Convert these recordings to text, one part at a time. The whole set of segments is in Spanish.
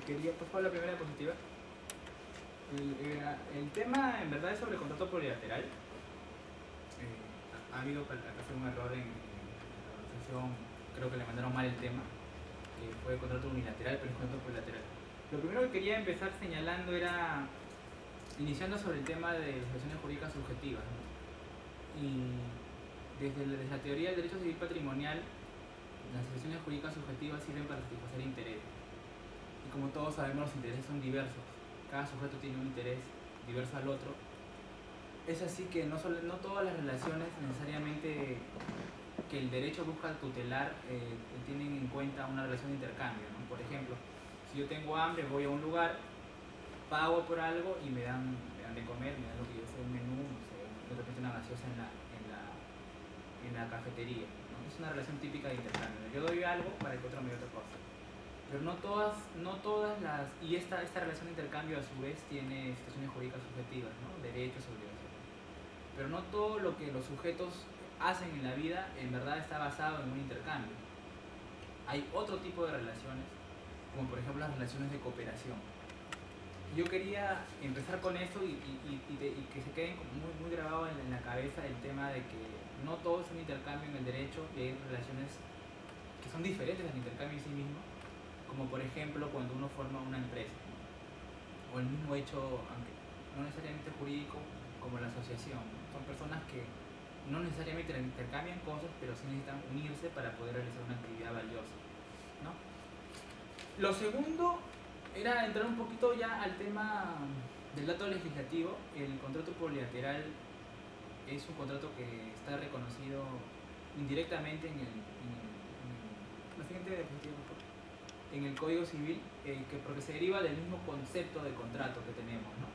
Quería, por favor, la primera diapositiva. El tema en verdad es sobre contrato plurilateral. Ha habido hacer un error en la organización, creo que le mandaron mal el tema, que fue contrato unilateral, pero es contrato plurilateral. Lo primero que quería empezar señalando era, iniciando sobre el tema de las relaciones jurídicas subjetivas, ¿no? Y desde la teoría del derecho civil patrimonial, las relaciones jurídicas subjetivas sirven para satisfacer intereses. Y como todos sabemos, los intereses son diversos. Cada sujeto tiene un interés diverso al otro. Es así que no todas las relaciones necesariamente que el derecho busca tutelar tienen en cuenta una relación de intercambio, ¿no? Por ejemplo, si yo tengo hambre, voy a un lugar, pago por algo y me dan de comer, me dan lo que yo sé, un menú, no sé, de repente una gaseosa en la cafetería, ¿no? Es una relación típica de intercambio, ¿no? Yo doy algo para que otro me dé otra cosa. Pero no todas las... Y esta relación de intercambio a su vez tiene situaciones jurídicas subjetivas, ¿no? Derechos, obligaciones. Pero no todo lo que los sujetos hacen en la vida en verdad está basado en un intercambio. Hay otro tipo de relaciones, como por ejemplo las relaciones de cooperación. Yo quería empezar con esto y que se queden muy, muy grabado en la cabeza el tema de que no todo es un intercambio en el derecho y hay relaciones que son diferentes al intercambio en sí mismo, como por ejemplo cuando uno forma una empresa, ¿no? O el mismo hecho, aunque no necesariamente jurídico, como la asociación, ¿no? Son personas que no necesariamente intercambian cosas, pero sí necesitan unirse para poder realizar una actividad valiosa, ¿no? Lo segundo era entrar un poquito ya al tema del dato legislativo. El contrato plurilateral es un contrato que está reconocido indirectamente la siguiente diapositiva, por favor, en el Código Civil, porque se deriva del mismo concepto de contrato que tenemos, ¿no?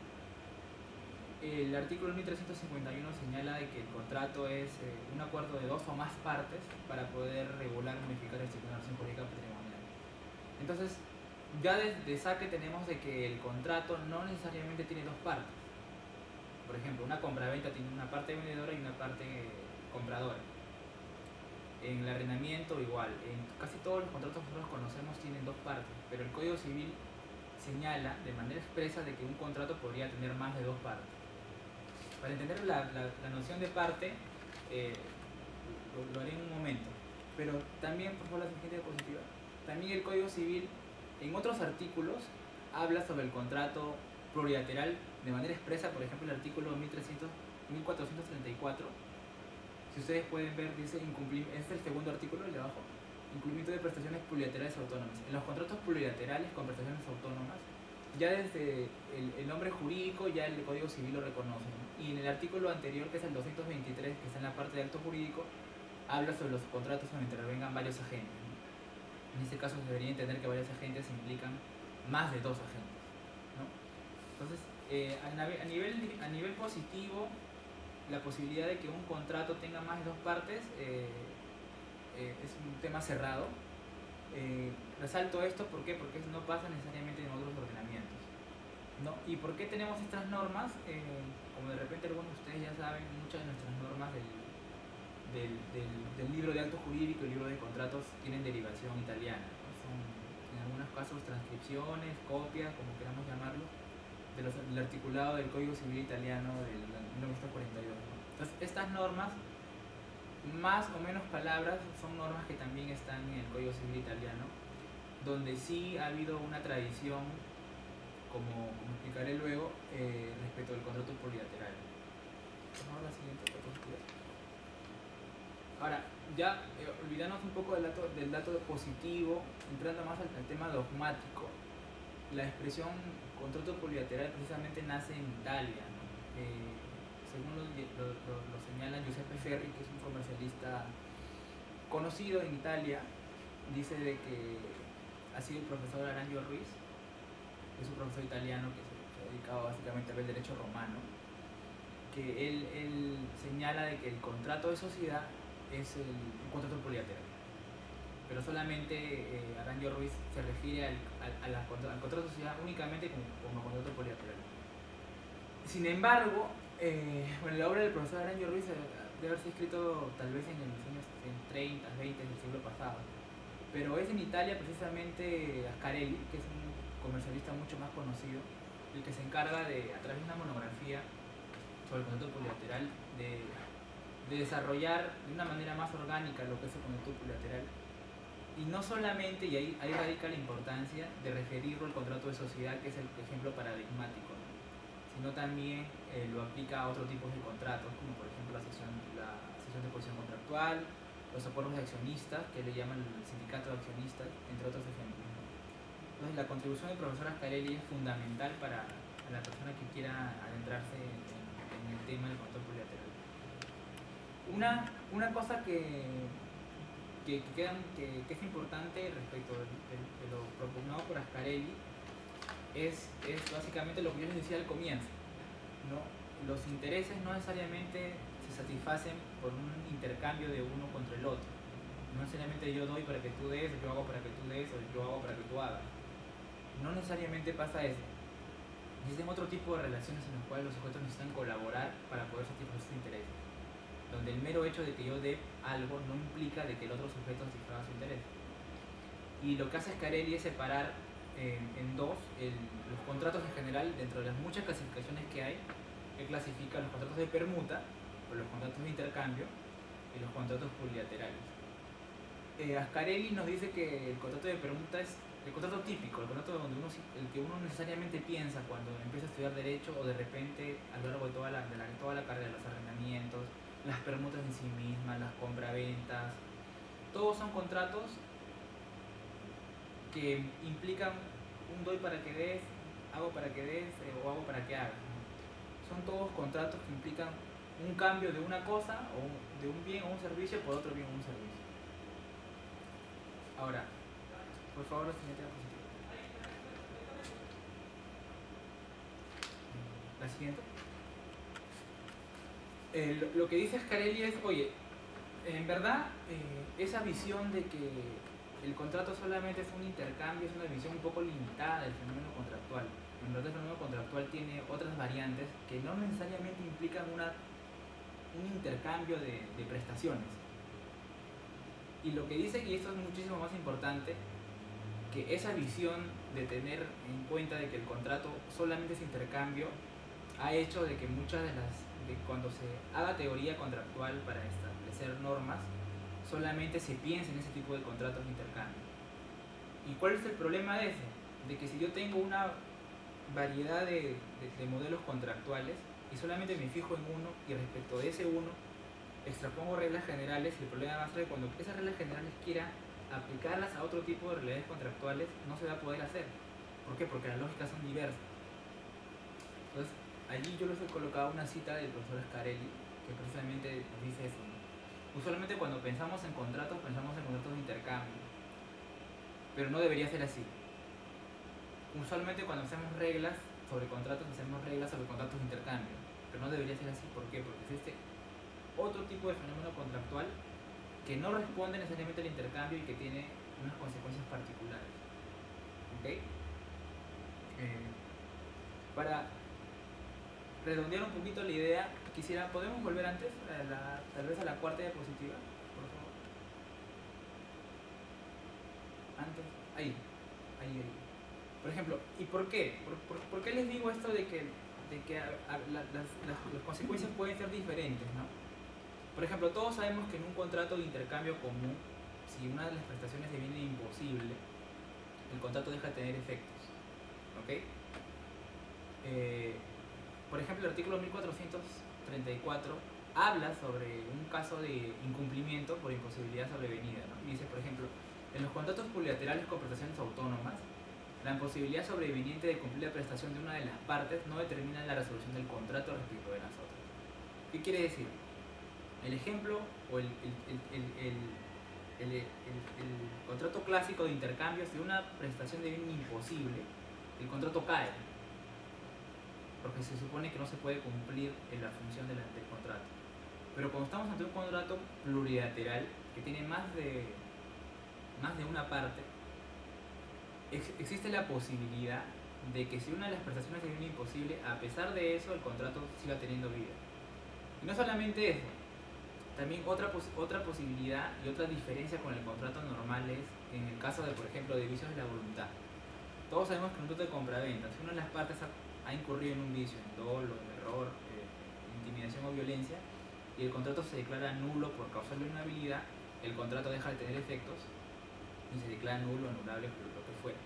El artículo 1351 señala de que el contrato es un acuerdo de dos o más partes para poder regular y modificar el sistema de relación jurídica patrimonial. Entonces, ya desde saque tenemos de que el contrato no necesariamente tiene dos partes. Por ejemplo, una compraventa tiene una parte vendedora y una parte compradora. En el arrendamiento igual, en casi todos los contratos que nosotros conocemos tienen dos partes, pero el Código Civil señala de manera expresa de que un contrato podría tener más de dos partes. Para entender la noción de parte, lo haré en un momento, pero también, por favor, la siguiente diapositiva, también el Código Civil en otros artículos habla sobre el contrato plurilateral de manera expresa. Por ejemplo, el artículo 1434, si ustedes pueden ver, dice incumplimiento, es el segundo artículo de abajo, incumplimiento de prestaciones plurilaterales autónomas. En los contratos plurilaterales con prestaciones autónomas, ya desde el nombre jurídico ya el Código Civil lo reconoce, ¿no? Y en el artículo anterior, que es el 223, que está en la parte de acto jurídico, habla sobre los contratos donde intervengan varios agentes, ¿no? En este caso se debería entender que varios agentes implican más de dos agentes, ¿no? Entonces, a nivel positivo, la posibilidad de que un contrato tenga más de dos partes es un tema cerrado. Resalto esto, ¿por qué? Porque no pasa necesariamente en otros ordenamientos, ¿no? ¿Y por qué tenemos estas normas? Como de repente algunos de ustedes ya saben, muchas de nuestras normas del libro de acto jurídico y el libro de contratos tienen derivación italiana, ¿no? Son en algunos casos transcripciones, copias, como queramos llamarlo, del articulado del Código Civil italiano del 1942, ¿no? Entonces, estas normas, más o menos palabras, son normas que también están en el Código Civil italiano, donde sí ha habido una tradición, como explicaré luego, respecto del contrato plurilateral. Vamos a la siguiente diapositiva. Ahora, ya olvidándonos un poco del dato positivo, entrando más al tema dogmático, la expresión contrato plurilateral precisamente nace en Italia, ¿no? Según lo señala Giuseppe Ferri, que es un comercialista conocido en Italia, dice de que ha sido el profesor Aranjo Ruiz, que es un profesor italiano que se ha dedicado básicamente a ver el derecho romano, que él señala de que el contrato de sociedad es un contrato plurilateral, pero solamente Aranjo Ruiz se refiere al contrato de sociedad únicamente como contrato plurilateral. Sin embargo, bueno, la obra del profesor Aranjo Ruiz debe haberse escrito tal vez en los años 30, 20 del siglo pasado, pero es en Italia precisamente Ascarelli, que es un comercialista mucho más conocido, el que se encarga de, a través de una monografía sobre el contrato plurilateral, de desarrollar de una manera más orgánica lo que es el contrato plurilateral. Y no solamente, y ahí radica la importancia de referirlo al contrato de sociedad, que es el ejemplo paradigmático, ¿no? Sino también lo aplica a otros tipos de contratos, como por ejemplo la sesión de posición contractual, los acuerdos de accionistas, que le llaman el sindicato de accionistas, entre otros ejemplos, ¿no? Entonces la contribución del profesor Ascarelli es fundamental para la persona que quiera adentrarse en el tema del contrato plurilateral. Una cosa que es importante respecto de lo propugnado por Ascarelli es básicamente lo que yo les decía al comienzo, ¿no? Los intereses no necesariamente se satisfacen por un intercambio de uno contra el otro. No necesariamente yo doy para que tú des, yo hago para que tú des, o yo hago para que tú hagas. No necesariamente pasa eso. Existen otro tipo de relaciones en las cuales los sujetos necesitan colaborar para poder satisfacer sus intereses, donde el mero hecho de que yo dé algo no implica de que el otro sujeto satisfaga su interés. Y lo que hace Ascarelli es separar en dos los contratos en general. Dentro de las muchas clasificaciones que hay, él clasifica los contratos de permuta, o los contratos de intercambio, y los contratos plurilaterales. Ascarelli nos dice que el contrato de permuta es el contrato típico, el contrato donde el que uno necesariamente piensa cuando empieza a estudiar derecho, o de repente a lo largo de toda la carrera, los arrendamientos, las permutas en sí mismas, las compraventas, todos son contratos que implican un doy para que des, hago para que des, o hago para que hagas, ¿no? Son todos contratos que implican un cambio de una cosa, o de un bien o un servicio por otro bien o un servicio. Ahora, por favor, la siguiente diapositiva. La siguiente. Lo que dice Ascarelli es, oye, en verdad, esa visión de que el contrato solamente es un intercambio es una visión un poco limitada del fenómeno contractual. En verdad, el fenómeno contractual tiene otras variantes que no necesariamente implican un intercambio de prestaciones. Y lo que dice, y esto es muchísimo más importante, que esa visión de tener en cuenta de que el contrato solamente es intercambio ha hecho de que cuando se haga teoría contractual para establecer normas, solamente se piense en ese tipo de contratos de intercambio. ¿Y cuál es el problema de eso? De que si yo tengo una variedad de modelos contractuales y solamente me fijo en uno, y respecto de ese uno extrapongo reglas generales, el problema va a ser que cuando esas reglas generales quiera aplicarlas a otro tipo de realidades contractuales, no se va a poder hacer. ¿Por qué? Porque las lógicas son diversas. Entonces, allí yo les he colocado una cita del profesor Ascarelli que precisamente nos dice eso, ¿no? Usualmente cuando pensamos en contratos de intercambio, pero no debería ser así. Usualmente cuando hacemos reglas sobre contratos de intercambio, pero no debería ser así. ¿Por qué? Porque existe otro tipo de fenómeno contractual que no responde necesariamente al intercambio y que tiene unas consecuencias particulares. ¿Ok? Para redondear un poquito la idea, ¿podemos volver antes? Tal vez a la cuarta diapositiva, por favor. Antes, ahí. Por ejemplo, ¿y por qué? ¿Por qué les digo esto de que las consecuencias pueden ser diferentes, ¿no? Por ejemplo, todos sabemos que en un contrato de intercambio común, si una de las prestaciones deviene imposible, el contrato deja de tener efectos. ¿Ok? Por ejemplo, el artículo 1434 habla sobre un caso de incumplimiento por imposibilidad sobrevenida, ¿no? Y dice, por ejemplo, en los contratos plurilaterales con prestaciones autónomas, la imposibilidad sobreveniente de cumplir la prestación de una de las partes no determina la resolución del contrato respecto de las otras. ¿Qué quiere decir? El ejemplo o el contrato clásico de intercambio, si una prestación deviene imposible, el contrato cae, porque se supone que no se puede cumplir en la función del contrato. Pero cuando estamos ante un contrato plurilateral que tiene más de una parte, existe la posibilidad de que si una de las prestaciones deviene imposible, a pesar de eso el contrato siga teniendo vida. Y no solamente eso, También otra posibilidad y otra diferencia con el contrato normal es en el caso de, por ejemplo, de vicios de la voluntad. Todos sabemos que en un contrato de compraventa, si una de las partes ha incurrido en un vicio, en dolo, en error, intimidación o violencia, y el contrato se declara nulo por causa de inhabilidad, el contrato deja de tener efectos y se declara nulo, anulable, lo que fuera.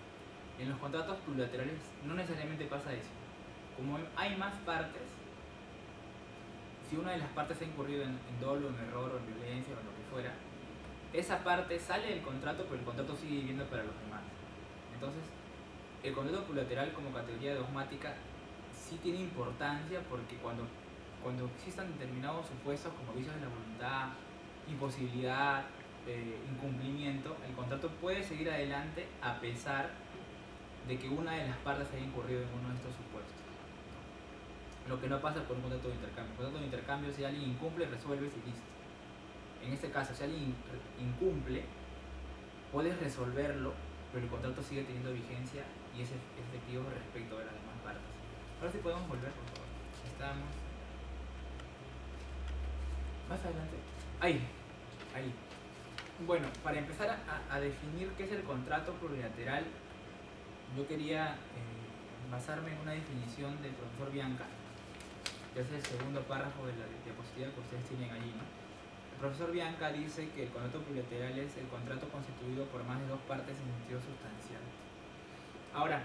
En los contratos plurilaterales no necesariamente pasa eso. Como hay más partes, si una de las partes ha incurrido en dolo, en error o en violencia o lo que fuera, esa parte sale del contrato, pero el contrato sigue viviendo para los demás. Entonces, el contrato plurilateral como categoría dogmática sí tiene importancia porque cuando existan determinados supuestos como vicios de la voluntad, imposibilidad, incumplimiento, el contrato puede seguir adelante a pesar de que una de las partes haya incurrido en uno de estos supuestos. Lo que no pasa por un contrato de intercambio. Un contrato de intercambio, si alguien incumple, resuelves y listo. En este caso, si alguien incumple, puedes resolverlo, pero el contrato sigue teniendo vigencia y es efectivo respecto de las demás partes. Ahora sí podemos volver, por favor. Estamos más adelante. Ahí. Bueno, para empezar a definir qué es el contrato plurilateral, yo quería basarme en una definición del profesor Bianca, que es el segundo párrafo de la diapositiva que ustedes tienen allí, ¿no? El profesor Bianca dice que el contrato plurilateral es el contrato constituido por más de dos partes en sentido sustancial. Ahora,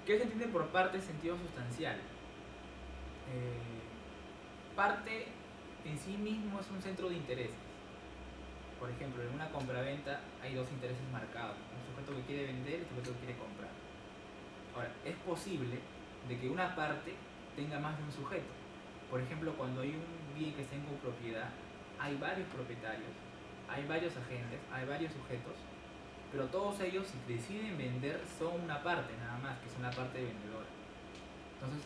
¿qué se entiende por parte en sentido sustancial? Parte en sí mismo es un centro de intereses. Por ejemplo, en una compraventa hay dos intereses marcados, un sujeto que quiere vender y un sujeto que quiere comprar. Ahora, es posible de que una parte tenga más de un sujeto. Por ejemplo, cuando hay un bien que está en copropiedad, hay varios propietarios, hay varios agentes, hay varios sujetos, pero todos ellos, si deciden vender, son una parte nada más, que son la parte vendedora. Entonces,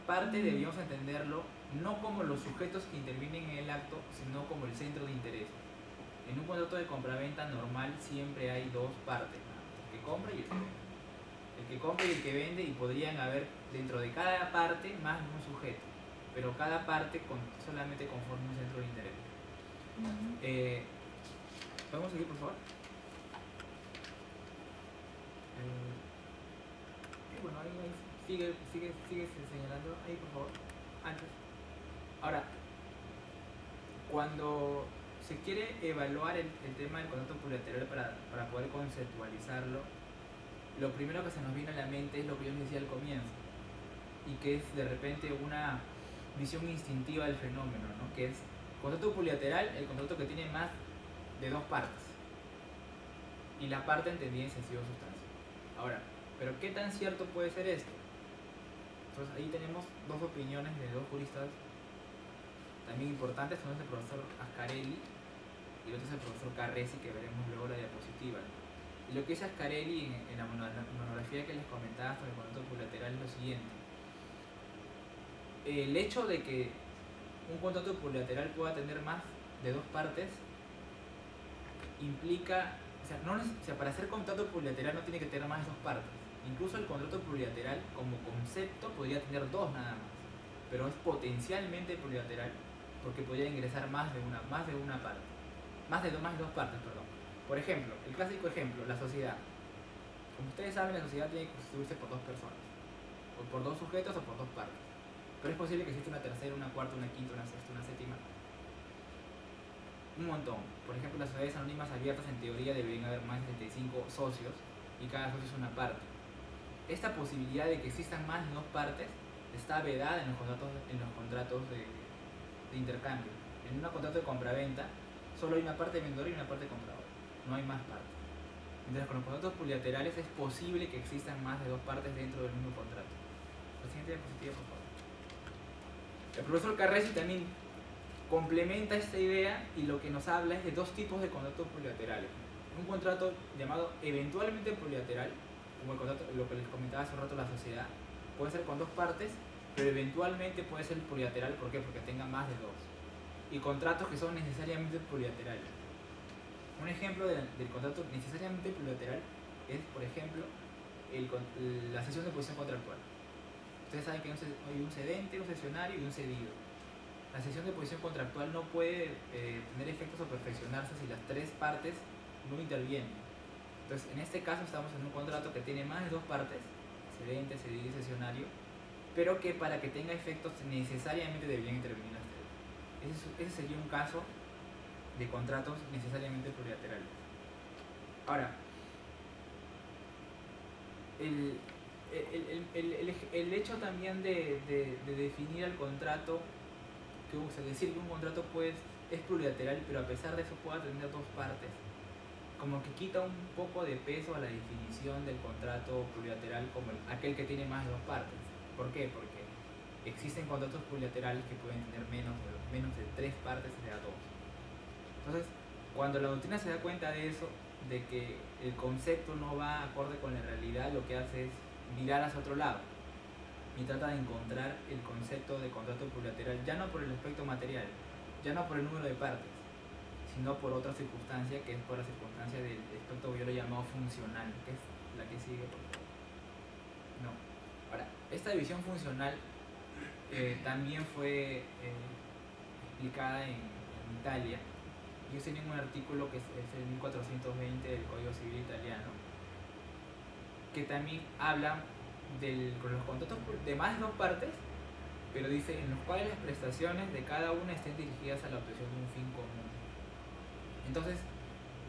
parte deberíamos entenderlo no como los sujetos que intervienen en el acto, sino como el centro de interés. En un contrato de compraventa normal siempre hay dos partes, el que compra y el que vende. El que compra y el que vende, y podrían haber dentro de cada parte más de un sujeto, pero cada parte solamente conforma un centro de interés. ¿Podemos seguir, por favor? Bueno, ahí sigue señalando, ahí por favor, antes. Ahora, cuando se quiere evaluar el tema del contrato plurilateral para poder conceptualizarlo, lo primero que se nos viene a la mente es lo que yo les decía al comienzo, y que es de repente una visión instintiva del fenómeno, ¿no? Que es contrato plurilateral, el contrato que tiene más de dos partes, y la parte entendida en sentido sustancia. Ahora, ¿pero qué tan cierto puede ser esto? Entonces ahí tenemos dos opiniones de dos juristas también importantes. Uno es el profesor Ascarelli y el otro es el profesor Carresi, que veremos luego la diapositiva. Y lo que dice Ascarelli en la monografía que les comentaba sobre el contrato plurilateral es lo siguiente: el hecho de que un contrato plurilateral pueda tener más de dos partes implica, para ser contrato plurilateral no tiene que tener más de dos partes. Incluso el contrato plurilateral como concepto podría tener dos nada más, pero es potencialmente plurilateral porque podría ingresar más de dos partes, perdón. Por ejemplo, el clásico ejemplo, la sociedad. Como ustedes saben, la sociedad tiene que constituirse por dos personas, o por dos sujetos o por dos partes. Pero es posible que exista una tercera, una cuarta, una quinta, una sexta, una séptima. Un montón. Por ejemplo, las sociedades anónimas abiertas en teoría deberían haber más de 75 socios y cada socio es una parte. Esta posibilidad de que existan más de dos partes está vedada en los contratos de intercambio. En un contrato de compraventa solo hay una parte vendedora y una parte compradora, no hay más partes. Mientras con los contratos plurilaterales es posible que existan más de dos partes dentro del mismo contrato. La siguiente diapositiva, por favor. El profesor Carresi también complementa esta idea y lo que nos habla es de dos tipos de contratos plurilaterales. Un contrato llamado eventualmente plurilateral, como el contrato, lo que les comentaba hace un rato, la sociedad, puede ser con dos partes, pero eventualmente puede ser plurilateral. ¿Por qué? Porque tenga más de dos. Y contratos que son necesariamente plurilaterales. Un ejemplo del contrato necesariamente plurilateral es, por ejemplo, la cesión de posición contractual. Ustedes saben que hay un cedente, un cesionario y un cedido. la cesión de posición contractual no puede tener efectos o perfeccionarse si las tres partes no intervienen. Entonces, en este caso estamos en un contrato que tiene más de dos partes, cedente, cedido y cesionario, pero que para que tenga efectos necesariamente deberían intervenir las tres. Ese sería un caso de contratos necesariamente plurilaterales. Ahora, el hecho también de definir el contrato, es decir que un contrato pues, es plurilateral, pero a pesar de eso pueda tener dos partes, como que quita un poco de peso a la definición del contrato plurilateral como aquel que tiene más de dos partes. ¿Por qué? Porque existen contratos plurilaterales que pueden tener menos de tres partes, o sea, dos. Entonces, cuando la doctrina se da cuenta de eso, de que el concepto no va acorde con la realidad, lo que hace es mirar hacia otro lado y trata de encontrar el concepto de contrato plurilateral, ya no por el aspecto material, ya no por el número de partes, sino por otra circunstancia, que es por la circunstancia del aspecto que yo lo he llamado funcional, que es la que sigue, por favor. No. Ahora, esta división funcional también fue explicada en Italia. Ellos tienen un artículo que es el 1420 del Código Civil Italiano, que también habla de los contratos de más de dos partes, pero dice en los cuales las prestaciones de cada una estén dirigidas a la obtención de un fin común. Entonces,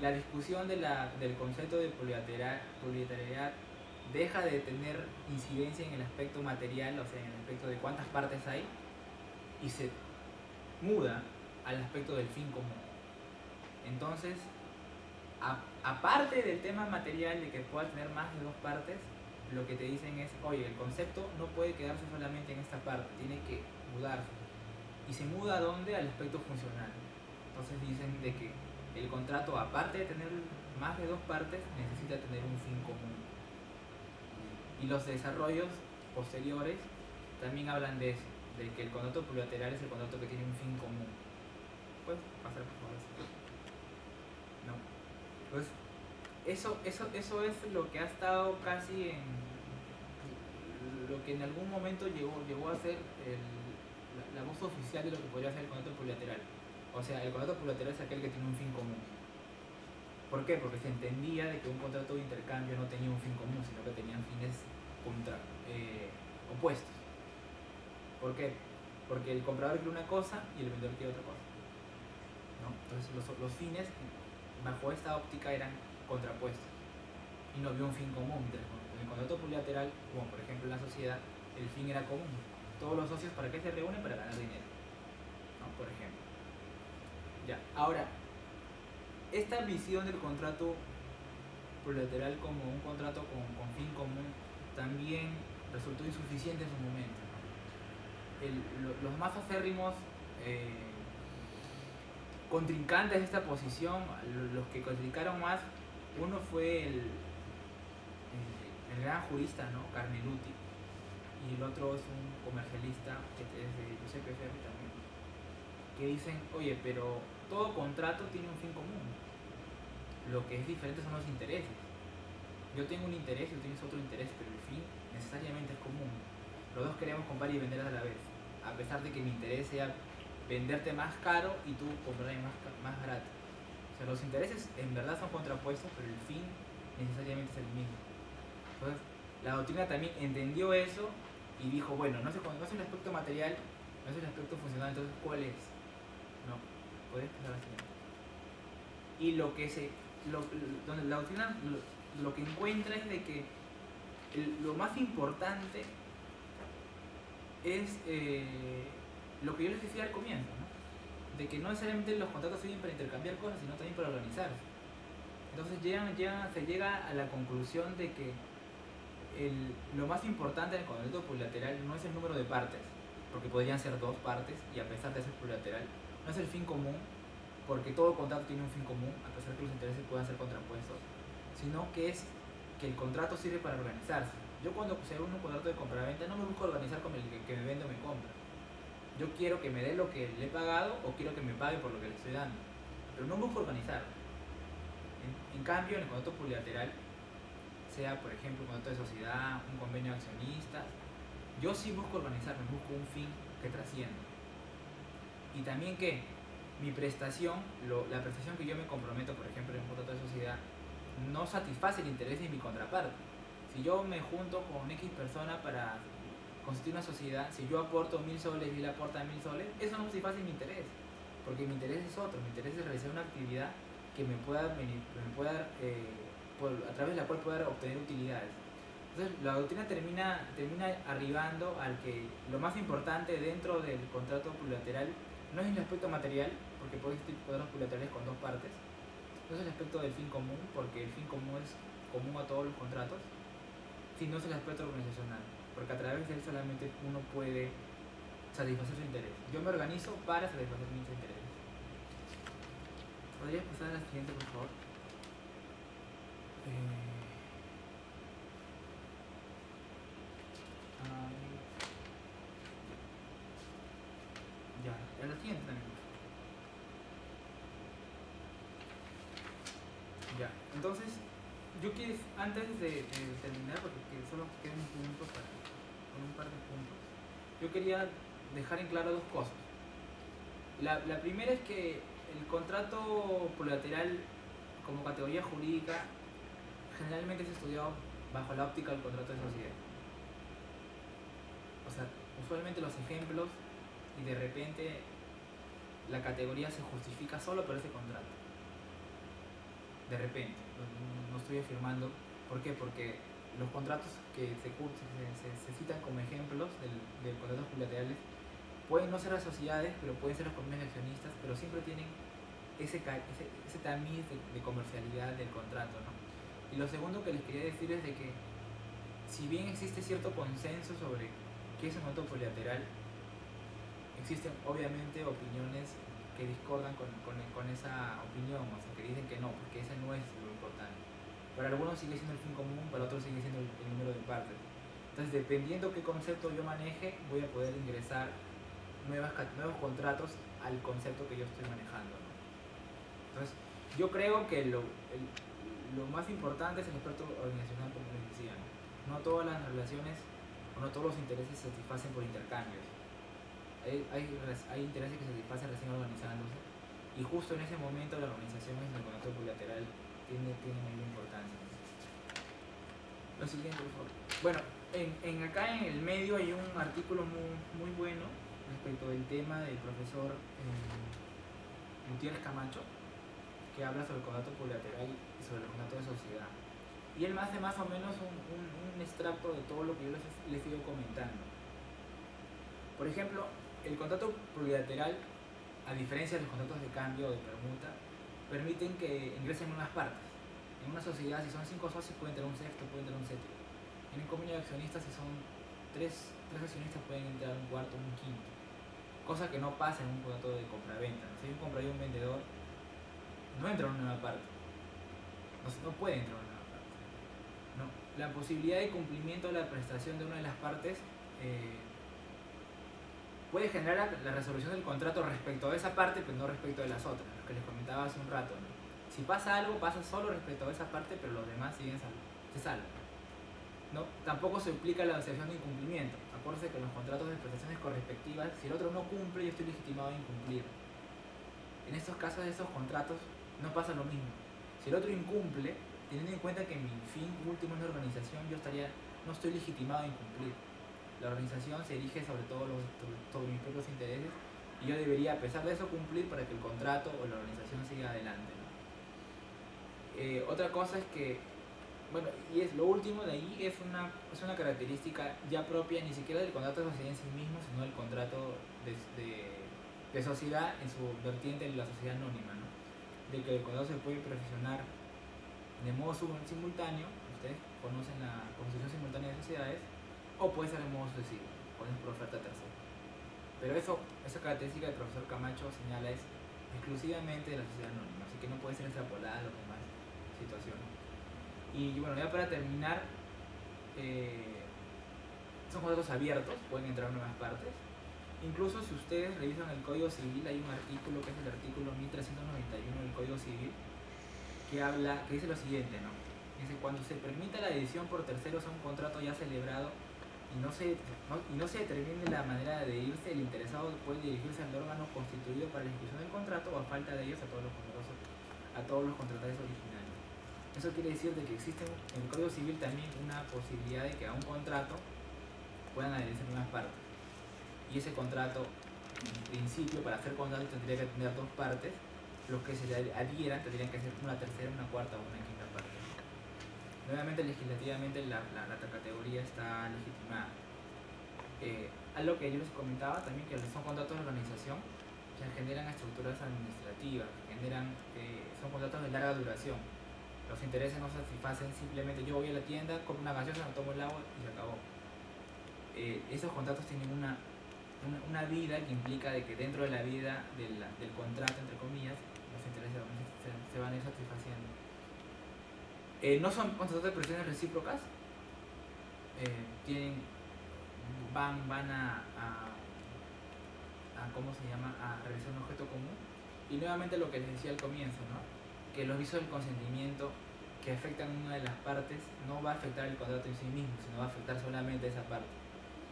la discusión del concepto de plurilateralidad deja de tener incidencia en el aspecto material, o sea, en el aspecto de cuántas partes hay, y se muda al aspecto del fin común. Entonces, aparte del tema material de que pueda tener más de dos partes, lo que te dicen es, oye, el concepto no puede quedarse solamente en esta parte, tiene que mudarse. ¿Y se muda a dónde? Al aspecto funcional. Entonces dicen de que el contrato, aparte de tener más de dos partes, necesita tener un fin común. Y los desarrollos posteriores también hablan de eso, de que el contrato plurilateral es el contrato que tiene un fin común. ¿Puedes pasar, por favor? No. Pues eso es lo que ha estado casi en lo que en algún momento llegó a ser la voz oficial de lo que podría ser el contrato plurilateral. O sea, el contrato plurilateral es aquel que tiene un fin común. ¿Por qué? Porque se entendía de que un contrato de intercambio no tenía un fin común, sino que tenían fines opuestos. ¿Por qué? Porque el comprador quiere una cosa y el vendedor quiere otra cosa, ¿no? Entonces los fines bajo esta óptica eran contrapuestos y no había un fin común. En el contrato plurilateral, como por ejemplo en la sociedad, el fin era común. Todos los socios, ¿para qué se reúnen? Para ganar dinero, ¿no? Por ejemplo. Ya, ahora, esta visión del contrato plurilateral como un contrato con fin común también resultó insuficiente en su momento. Los más acérrimos contrincantes de esta posición, los que criticaron más, uno fue el gran jurista, ¿no? Carneluti, y el otro es un comercialista que es de Giuseppe Ferri también, que dicen, oye, pero todo contrato tiene un fin común, lo que es diferente son los intereses. Yo tengo un interés y tú tienes otro interés, pero el fin necesariamente es común. Los dos queremos comprar y vender a la vez, a pesar de que mi interés sea venderte más caro y tú comprarme más barato. O sea, los intereses en verdad son contrapuestos, pero el fin necesariamente es el mismo. Entonces, la doctrina también entendió eso y dijo, bueno, no es el aspecto material, no es el aspecto funcional, entonces ¿cuál es? No, puedes pasar así. Y donde la doctrina lo que encuentra es de que lo más importante es lo que yo les decía al comienzo, ¿no? De que no necesariamente los contratos sirven para intercambiar cosas, sino también para organizarse. Entonces se llega a la conclusión de que lo más importante en el contrato plurilateral no es el número de partes, porque podrían ser dos partes y a pesar de ser plurilateral, no es el fin común, porque todo contrato tiene un fin común, a pesar que los intereses puedan ser contrapuestos, sino que es que el contrato sirve para organizarse. Yo cuando se hago un contrato de compra-venta no me busco organizar con el que me vende o me compra. Yo quiero que me dé lo que le he pagado o quiero que me pague por lo que le estoy dando, pero no busco organizar. En cambio, en el contrato plurilateral, sea por ejemplo un contrato de sociedad, un convenio de accionistas, yo sí busco organizarme, busco un fin que trascienda. Y también que mi prestación, la prestación que yo me comprometo, por ejemplo, en un contrato de sociedad, no satisface el interés de mi contraparte. Si yo me junto con X persona para constituir una sociedad, si yo aporto 1000 soles y él aporta 1000 soles, eso no satisface mi interés, porque mi interés es otro, mi interés es realizar una actividad que me pueda a través de la cual pueda obtener utilidades. Entonces la doctrina termina arribando al que lo más importante dentro del contrato plurilateral no es el aspecto material, porque puede existir contratos plurilaterales con dos partes, no es el aspecto del fin común, porque el fin común es común a todos los contratos, sino es el aspecto organizacional, porque a través de él solamente uno puede satisfacer su interés. Yo me organizo para satisfacer mis intereses. ¿Podrías pasar a la siguiente, por favor? Ya, a la siguiente también. Ya, entonces, yo quiero, antes de terminar, porque solo quedan un punto con un par de puntos, yo quería dejar en claro dos cosas. La primera es que el contrato plurilateral como categoría jurídica generalmente es estudiado bajo la óptica del contrato de sociedad. O sea, usualmente los ejemplos y de repente la categoría se justifica solo por ese contrato. De repente, no estoy afirmando. ¿Por qué? Porque los contratos que se citan como ejemplos de contratos plurilaterales pueden no ser las sociedades, pero pueden ser los comunes de accionistas, pero siempre tienen ese tamiz de comercialidad del contrato, ¿no? Y lo segundo que les quería decir es de que si bien existe cierto consenso sobre qué es un contrato plurilateral, existen obviamente opiniones que discordan con esa opinión, o sea, que dicen que no, porque ese no es lo importante. Para algunos sigue siendo el fin común, para otros sigue siendo el número de partes. Entonces, dependiendo qué concepto yo maneje, voy a poder ingresar nuevos contratos al concepto que yo estoy manejando, ¿no? Entonces, yo creo que lo más importante es el aspecto organizacional, como les decía, ¿no? No todas las relaciones o no todos los intereses se satisfacen por intercambios. Hay intereses que se satisfacen recién organizándose, y justo en ese momento la organización en el contrato bilateral tiene mayor importancia. Lo siguiente, por favor. Bueno, acá en el medio hay un artículo muy bueno respecto del tema del profesor Gutiérrez Camacho, que habla sobre el contrato bilateral y sobre el contrato de sociedad. Y él hace más o menos un extracto de todo lo que yo les he ido comentando. Por ejemplo, el contrato plurilateral, a diferencia de los contratos de cambio o de permuta, permiten que ingresen nuevas partes. En una sociedad, si son 5 socios, pueden tener un sexto, pueden tener un séptimo. En un comité de accionistas, si son 3 accionistas, pueden entrar un cuarto, un quinto. Cosa que no pasa en un contrato de compra-venta. Si hay un comprador y un vendedor, no entra una nueva parte. No puede entrar una nueva parte. No. La posibilidad de cumplimiento de la prestación de una de las partes puede generar la resolución del contrato respecto a esa parte, pero no respecto de las otras, lo que les comentaba hace un rato, ¿no? Si pasa algo, pasa solo respecto a esa parte, pero los demás se salvan, ¿no? Tampoco se implica la asociación de incumplimiento. Acuérdense que en los contratos de prestaciones correspectivas, si el otro no cumple, yo estoy legitimado a incumplir. En estos casos de esos contratos no pasa lo mismo. Si el otro incumple, teniendo en cuenta que mi fin último es la organización, yo no estoy legitimado a incumplir. La organización se erige sobre mis propios intereses, y yo debería, a pesar de eso, cumplir para que el contrato o la organización siga adelante, ¿no? Otra cosa es que, bueno, y es lo último de ahí, es una característica ya propia, ni siquiera del contrato de sociedad en sí mismo, sino del contrato de sociedad en su vertiente de la sociedad anónima, ¿no? De que el contrato se puede perfeccionar de modo simultáneo, ustedes conocen la constitución simultánea de sociedades, o puede ser de modo sucesivo, con por oferta tercera. Pero esa característica que el profesor Camacho señala es exclusivamente de la sociedad anónima, así que no puede ser extrapolada a las demás situaciones. Y bueno, ya para terminar, son contratos abiertos, pueden entrar nuevas partes. Incluso si ustedes revisan el Código Civil, hay un artículo que es el artículo 1391 del Código Civil, que dice lo siguiente, ¿no? Dice: cuando se permita la edición por terceros a un contrato ya celebrado y no se determine la manera de dirigirse, el interesado puede dirigirse al órgano constituido para la ejecución del contrato o a falta de ellos a todos los contratantes originales. Eso quiere decir de que existe en el Código Civil también una posibilidad de que a un contrato puedan adherirse unas partes. Y ese contrato, en principio, para hacer contrato tendría que tener dos partes. Los que se le adhieran tendrían que ser una tercera, una cuarta o una quinta parte. Nuevamente, legislativamente, la categoría está legitimada. Algo que yo les comentaba también, que son contratos de organización que generan estructuras administrativas, son contratos de larga duración. Los intereses no se satisfacen simplemente yo voy a la tienda, compro una gaseosa, me tomo el agua y se acabó. Esos contratos tienen una vida que implica de que dentro de la vida del contrato, entre comillas, los intereses se van a ir satisfaciendo. No son contratos de presiones recíprocas, van a ¿cómo se llama? A realizar un objeto común. Y nuevamente lo que les decía al comienzo, ¿no? Que los visos del consentimiento que afectan una de las partes no va a afectar el contrato en sí mismo, sino va a afectar solamente esa parte.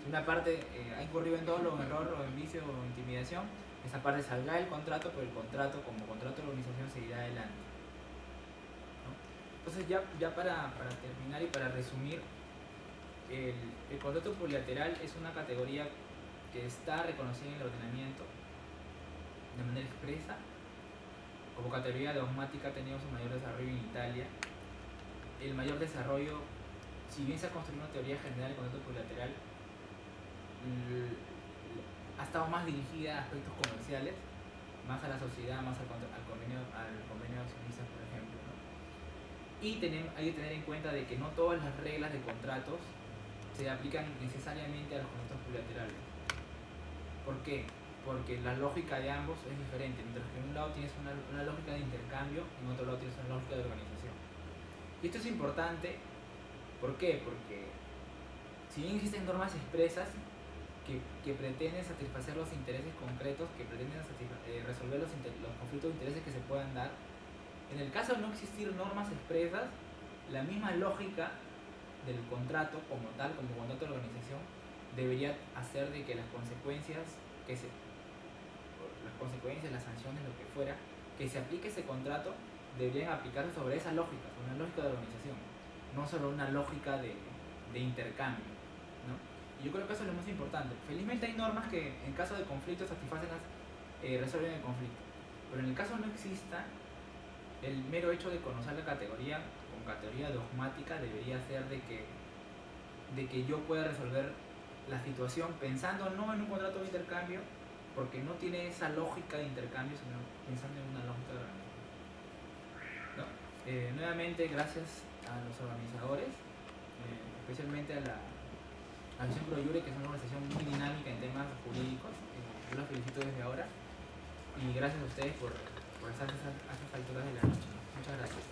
Si una parte ha incurrido en dolo, en error, o en vicio, o en intimidación, esa parte saldrá del contrato, pero el contrato, como contrato de organización, seguirá adelante, ¿no? Entonces, ya para terminar y para resumir, el contrato plurilateral es una categoría que está reconocida en el ordenamiento de manera expresa. Como categoría dogmática ha tenido su mayor desarrollo en Italia. El mayor desarrollo, si bien se ha construido una teoría general del contrato plurilateral, ha estado más dirigida a aspectos comerciales, más a la sociedad, más al convenio de accionistas, por ejemplo, ¿no? Y hay que tener en cuenta de que no todas las reglas de contratos se aplican necesariamente a los contratos plurilaterales. ¿Por qué? Porque la lógica de ambos es diferente. Mientras que en un lado tienes una lógica de intercambio, en otro lado tienes una lógica de organización. Y esto es importante, ¿por qué? Porque si bien existen normas expresas que pretenden satisfacer los intereses concretos, que pretenden resolver los conflictos de intereses que se puedan dar, en el caso de no existir normas expresas, la misma lógica del contrato como tal, como contrato de organización, debería hacer de que las consecuencias, las sanciones, lo que fuera, que se aplique ese contrato, deberían aplicarse sobre esa lógica, sobre una lógica de organización, no sobre una lógica de intercambio, ¿no? Y yo creo que eso es lo más importante. Felizmente hay normas que en caso de conflicto resuelven el conflicto, pero en el caso no exista, el mero hecho de conocer la categoría con categoría dogmática debería ser de que yo pueda resolver la situación pensando no en un contrato de intercambio, porque no tiene esa lógica de intercambio, sino pensando en una lógica de organización, ¿no? Nuevamente, gracias a los organizadores, especialmente a la Asociación Pro Iure, que es una organización muy dinámica en temas jurídicos. Yo los felicito desde ahora y gracias a ustedes por estar a esas alturas de la noche. Muchas gracias.